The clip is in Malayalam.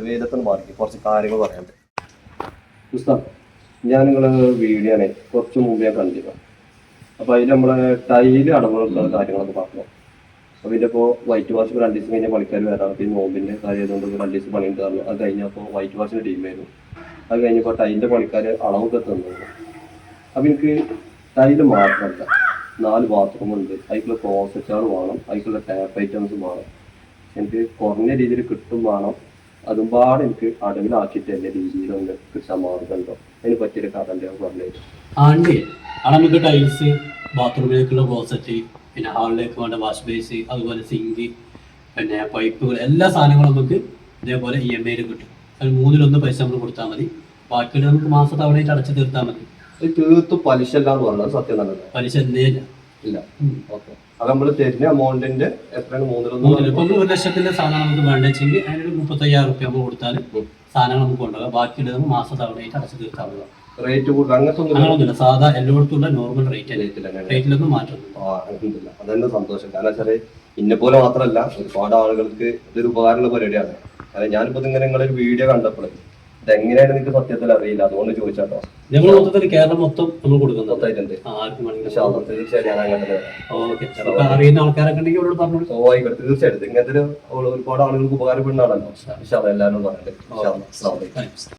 വേദത്തിന് മാറി കുറച്ച് കാര്യങ്ങൾ പറയാനുണ്ട്. ഞാൻ നിങ്ങളെ വീഡിയോ കുറച്ച് മുമ്പ് ഞാൻ കണ്ടിരുന്നു. അപ്പൊ അതിൽ നമ്മളെ ടൈല് അടങ്ങുന്ന കാര്യങ്ങളൊക്കെ പറഞ്ഞു. അപ്പൊ ഇതിപ്പോ വൈറ്റ് വാഷ് 2 ദിവസം കഴിഞ്ഞ പണിക്കാർ വരാം. പിന്നെ നോമ്പിന്റെ കാര്യം ആയതുകൊണ്ട് 2 ദിവസം പണി ഉണ്ടായിരുന്നു. അത് കഴിഞ്ഞപ്പോൾ വൈറ്റ് വാഷിന്റെ ടീമായിരുന്നു. അത് കഴിഞ്ഞപ്പോൾ ടൈലിന്റെ പണിക്കാർ അളവൊക്കെ തന്നിരുന്നു. അപ്പൊ എനിക്ക് ടൈല് മാത്രമല്ല, 4 ബാത്റൂം ഉണ്ട്, അതിക്കുള്ള ക്ലോസറ്റാൾ വേണം, അതിക്കുള്ള ടാപ്പ് ഐറ്റംസ് വേണം. എനിക്ക് കുറഞ്ഞ രീതിയിൽ കിട്ടും വേണം. അതും പാടെ എനിക്ക് അടവിലാക്കിയിട്ട് എല്ലാ രീതിയിലൊന്ന് കിട്ടാൻ മാർഗമുണ്ടോ? അതിന് പറ്റിയൊരു കഥ പറഞ്ഞു. നമുക്ക് ടൈൽസ്, ബാത്റൂമിലേക്കുള്ള ക്ലോസറ്റ്, പിന്നെ ഹാളിലേക്ക് വേണ്ട വാഷ് ബേസ്, അതുപോലെ സിങ്ക്, പിന്നെ പൈപ്പുകൾ, എല്ലാ സാധനങ്ങളും നമുക്ക് ഇതേപോലെ EMI കിട്ടും. അതിൽ 1/3 പൈസ നമ്മൾ കൊടുത്താൽ മതി. ബാക്കിയുള്ള നമുക്ക് മാസത്തവണയായിട്ട് അടച്ചു തീർത്താൽ മതി. തീർത്തും പലിശ അല്ലാന്ന് പറഞ്ഞത് സത്യം നല്ലത്. പലിശ എന്തേ ഇല്ല. ഓക്കെ. അത് നമ്മൾ തരുന്ന എമൗണ്ടിന്റെ എത്രയാണ്? 1 ലക്ഷത്തിന്റെ സാധനം നമുക്ക് വേണ്ടെങ്കിൽ അതിനൊരു 35,000 റുപ്യ നമ്മൾ കൊടുത്താൽ സാധനങ്ങൾ നമുക്ക് കൊണ്ടുപോകാം. ബാക്കിയുള്ളത് നമുക്ക് മാസത്തവണയായിട്ട് അടച്ചു തീർത്താൽ മതി. റേറ്റ് കൂടുതൽ അങ്ങനൊന്നുമില്ല. സാധാ എല്ലായിടത്തുള്ള നോർമൽ റേറ്റിലൊന്നും മാറ്റൊന്നുമില്ല. അതെന്നെ സന്തോഷം. കാരണം വെച്ചാൽ ഇന്നെ പോലെ മാത്രമല്ല, ഒരുപാട് ആളുകൾക്ക് ഇതൊരു ഉപകാരമുള്ള പരിപാടിയാണ്. കാരണം ഞാനിപ്പോ ഇങ്ങനെ നിങ്ങളൊരു വീഡിയോ കണ്ടപ്പോഴേ ഇതെങ്ങനെയാണ് നിങ്ങൾക്ക് സത്യത്തിൽ അറിയില്ല, അതുകൊണ്ട് ചോദിച്ചാട്ടോ. ഞങ്ങൾ മൊത്തത്തിൽ കേരളം മൊത്തം നമ്മൾ കൊടുക്കുന്നത് തീർച്ചയായിട്ടും ഞാൻ അങ്ങനെ അറിയുന്ന ആൾക്കാരൊക്കെ ഉണ്ടെങ്കിൽ അവരോട് പറഞ്ഞു. തീർച്ചയായിട്ടും ഇങ്ങനത്തെ ഒരുപാട് ആളുകൾക്ക് ഉപകാരപ്പെടുന്ന ആളല്ലോ. എല്ലാവരും പറഞ്ഞിട്ട്